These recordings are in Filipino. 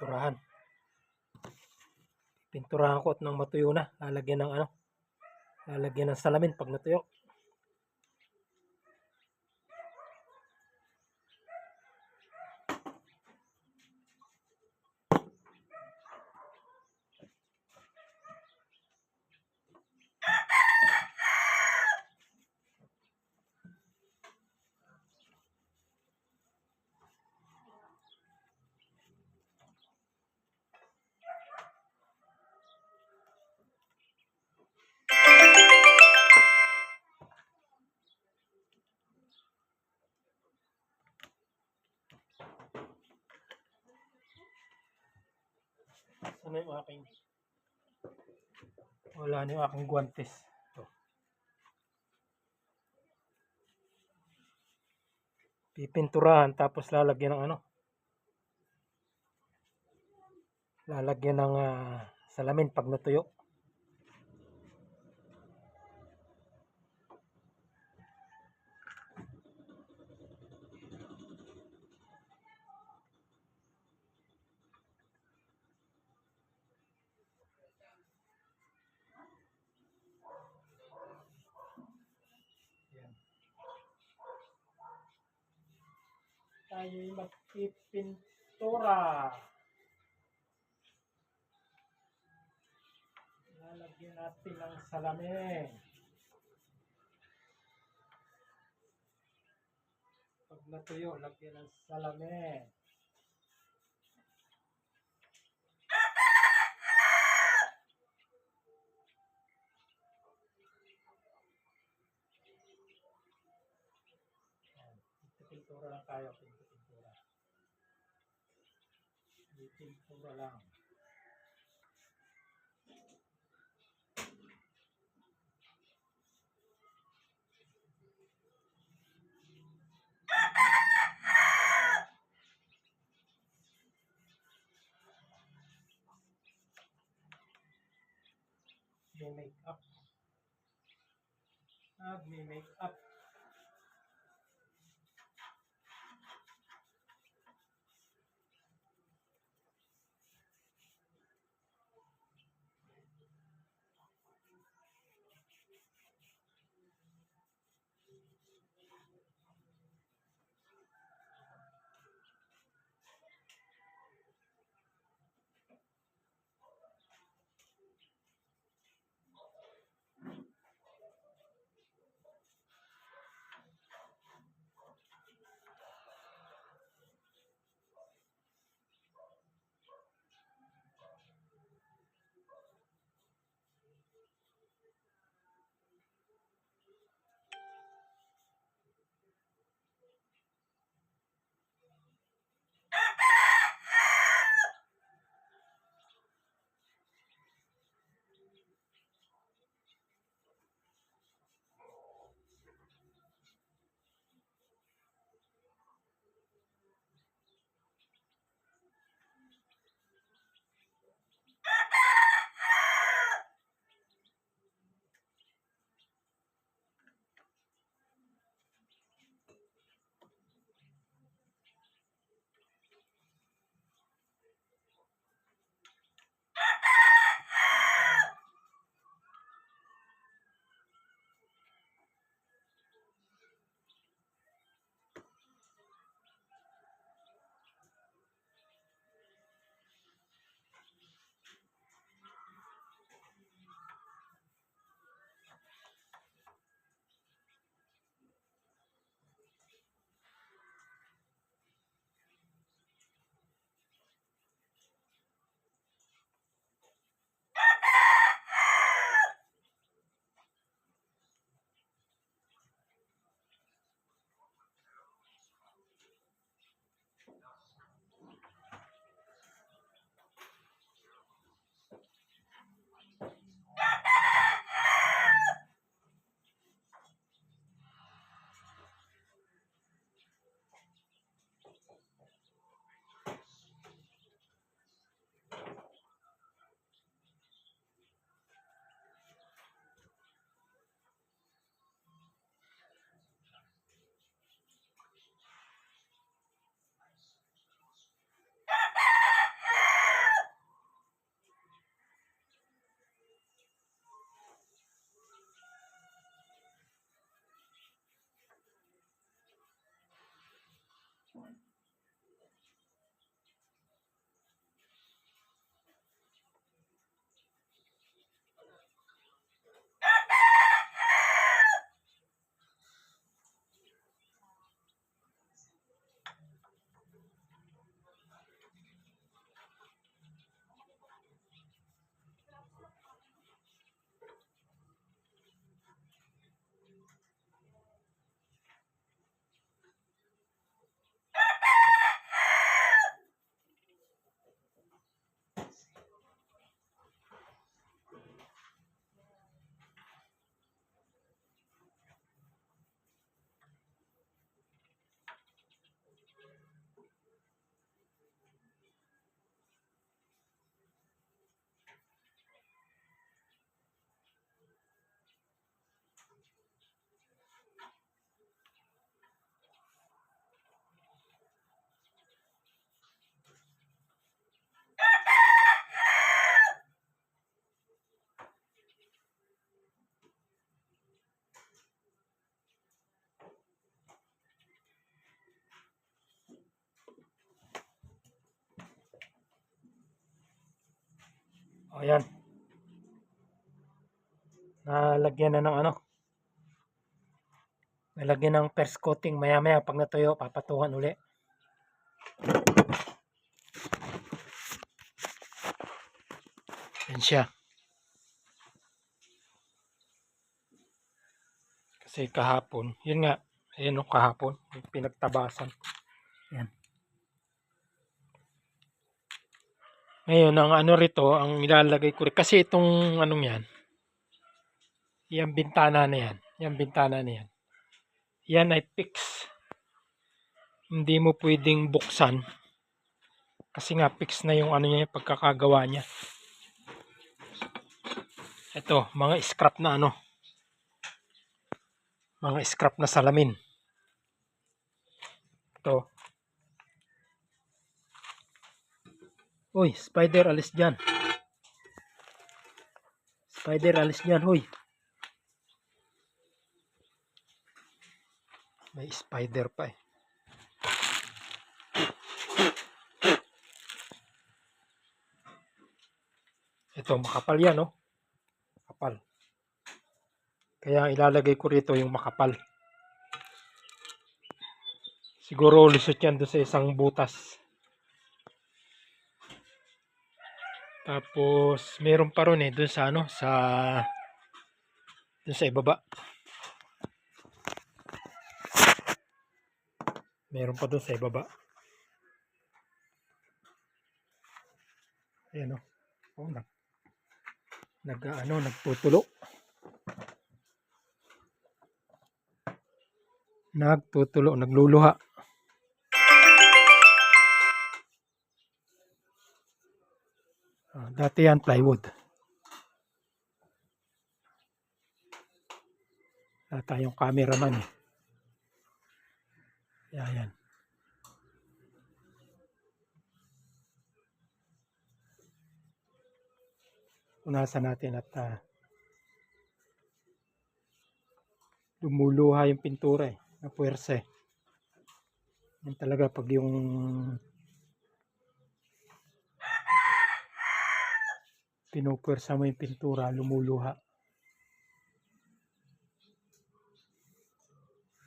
pinturahan. Pinturahan ko at nang matuyo na, lalagyan ng lalagyan ng salamin pag natuyo. Ano yung aking wala na yung aking guwantes. Ito. Pipinturahan tapos lalagyan ng lalagyan ng salamin pag natuyo. Tayo'y magpipintura. Lalagyan natin ng salamin. Pag natuyo, lagyan ng salamin. Pintura lang tayo, pintura. Pintura lang. May make-up. May make-up. O yan, nalagyan na ng ano, nalagyan ng first coating. Maya maya pag natuyo, papatungan uli. Yan siya. Kasi kahapon, yun nga, ayun o kahapon, pinagtabasan. Yan. Ngayon, ang ano rito, ang ilalagay ko rin, kasi itong anong yan, yung bintana na yan, yung bintana na yan, yan ay fix. Hindi mo pwedeng buksan, kasi nga fix na yung ano niya, yung pagkakagawa niya. Ito, mga scrap na ano, mga scrap na salamin. Ito. Uy, spider, alis dyan. Spider, alis dyan, huy. May spider pa eh. Ito, makapal yan, oh. Makapal. Kaya ilalagay ko rito yung makapal. Siguro lusot yan doon sa isang butas. Tapos, meron pa ron eh, doon sa ano, doon sa ibaba. Meron pa doon sa ibaba. Ayan oh. Oh, nagtutulo. Nagtutulo, nagluluha. Dati yan plywood. Tayong cameraman eh. Yan. Punasan natin at lumuluha yung pintura eh. Na puwersa eh. Yan talaga pag yung pinupuwersa mo yung pintura, lumuluha.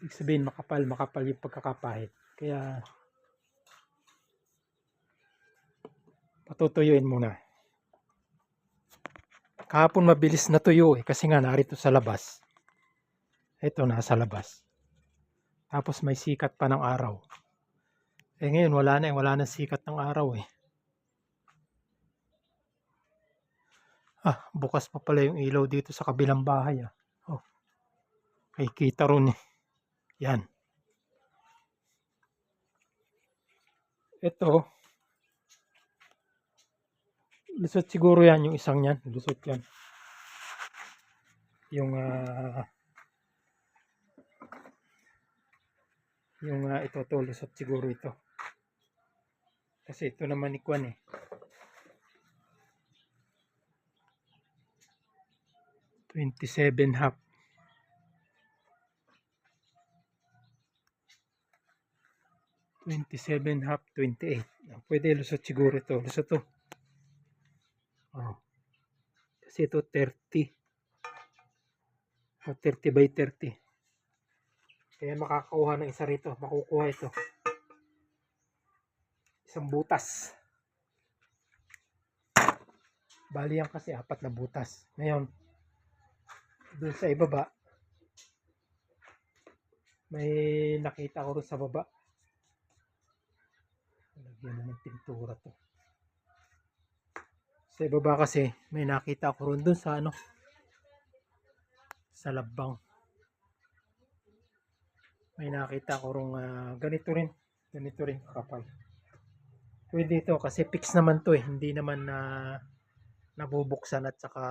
Ibig sabihin makapal yung pagkakapahid. Kaya patutuyuin muna. Kahapon mabilis na tuyo eh, kasi nga narito sa labas. Ito nasa labas. Tapos may sikat pa ng araw. Eh ngayon wala na sikat ng araw eh. Bukas pa pala yung ilaw dito sa kabilang bahay ah. Oh. Ay kita ron eh. Yan. Ito. Lusot siguro yan yung isang yan. Lusot yan. Yung ito to lusot siguro ito. Kasi ito naman ni Kwan eh. 27 half. 27 half, 28. Pwede lusot siguro ito. Lusot to. Oh. Kasi ito 30. 30 by 30. Kaya makakakuha ng isa rito. Makukuha ito. Isang butas. Bali yan kasi 4 na butas. Ngayon, doon sa ibaba, may nakita ko rin sa baba. Lagyan na ng pintura to. Sa ibaba kasi, may nakita ko rin doon sa ano, sa labang. May nakita ko rin ganito rin kakapal. Pwede ito kasi fix naman to eh. Hindi naman nabubuksan at saka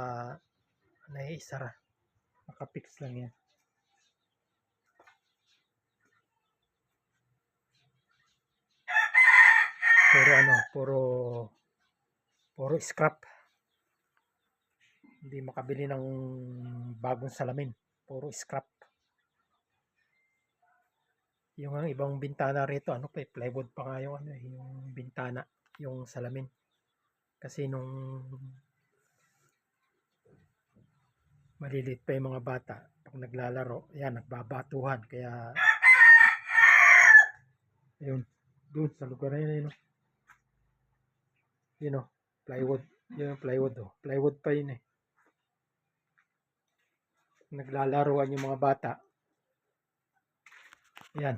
naiisara. Naka-fix lang yan. Pero ano, puro scrap. Hindi makabili ng bagong salamin. Puro scrap. Yung ibang bintana rito, ano pa, plywood pa nga yung yung bintana, yung salamin. Kasi nung Maliliit pa yung mga bata. Pag naglalaro, yan, nagbabatuhan. Kaya, ayun, doon sa lugar na yun, yun o, plywood. Yun yung plywood o. Plywood pa yun eh. Naglalaroan yung mga bata. Yan.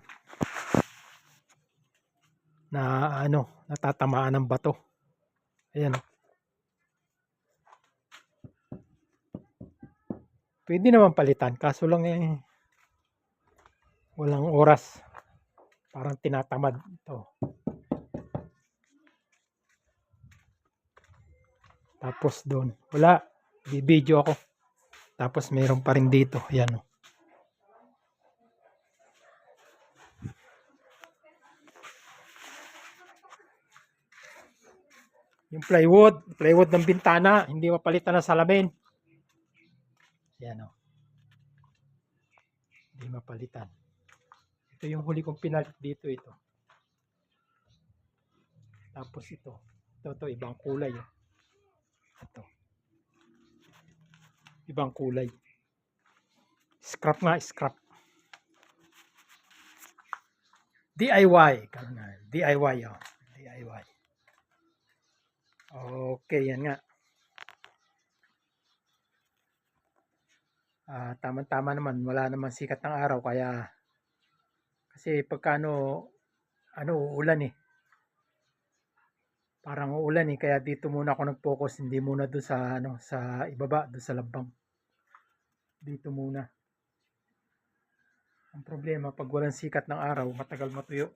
Na natatamaan ng bato. Ayan o. Pwede naman palitan, kaso lang walang oras. Parang tinatamad ito. Tapos doon, wala. Bibidyo ako. Tapos mayroon pa rin dito. Ayan o. Yung plywood ng bintana, hindi mapalitan ng salamin. Ayan o. Hindi mapalitan. Ito yung huli kong pinalit dito ito. Tapos ito. Ito ibang kulay. Ito. Ibang kulay. Scrap nga, scrap. DIY. DIY oh. DIY. Okay, yan nga. Tama-tama naman, wala naman sikat ng araw kaya kasi pagka uulan eh. Parang uulan eh, kaya dito muna ako nag-focus, hindi muna doon sa sa ibaba, doon sa labang. Dito muna. Ang problema pag walang sikat ng araw, matagal matuyo.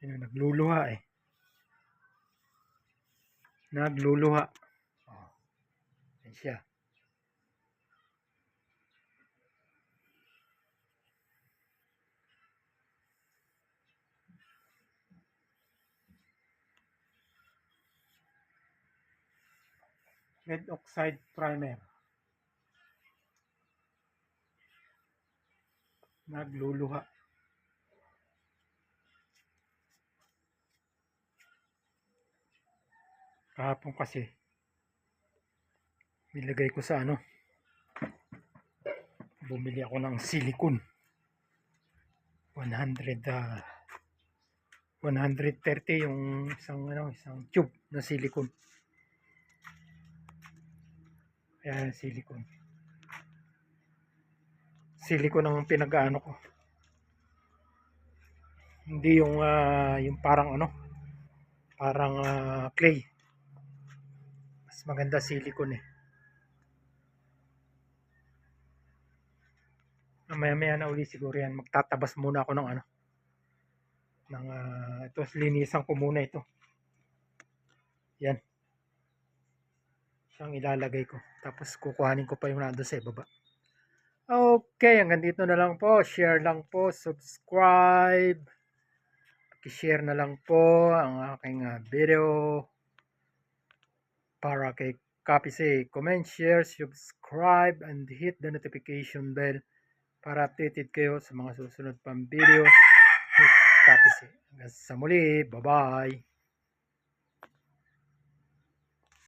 Yan, nagluluha eh. Nagluluha. Oh. Yan siya. Red oxide primer. Nagluluha. Kahapon kasi nilagay ko sa bumili ako ng silicone 130 yung isang tube na silicone. Ayan, silicone ang pinag-ano ko, hindi yung parang clay. Mas maganda silicone eh. Maya na uli siguro yan, magtatabas muna ako ng ito, linisan ko muna ito. Yan, siyang ilalagay ko, tapos kukuhanin ko pa yung nandun sa ibaba. Okay, hanggang dito na lang po. Share lang po, subscribe, i-share na lang po ang aking video para kay Copy say, comment, share, subscribe, and hit the notification bell para updated kayo sa mga susunod pang videos ni Copy say. Hanggang sa muli, bye-bye!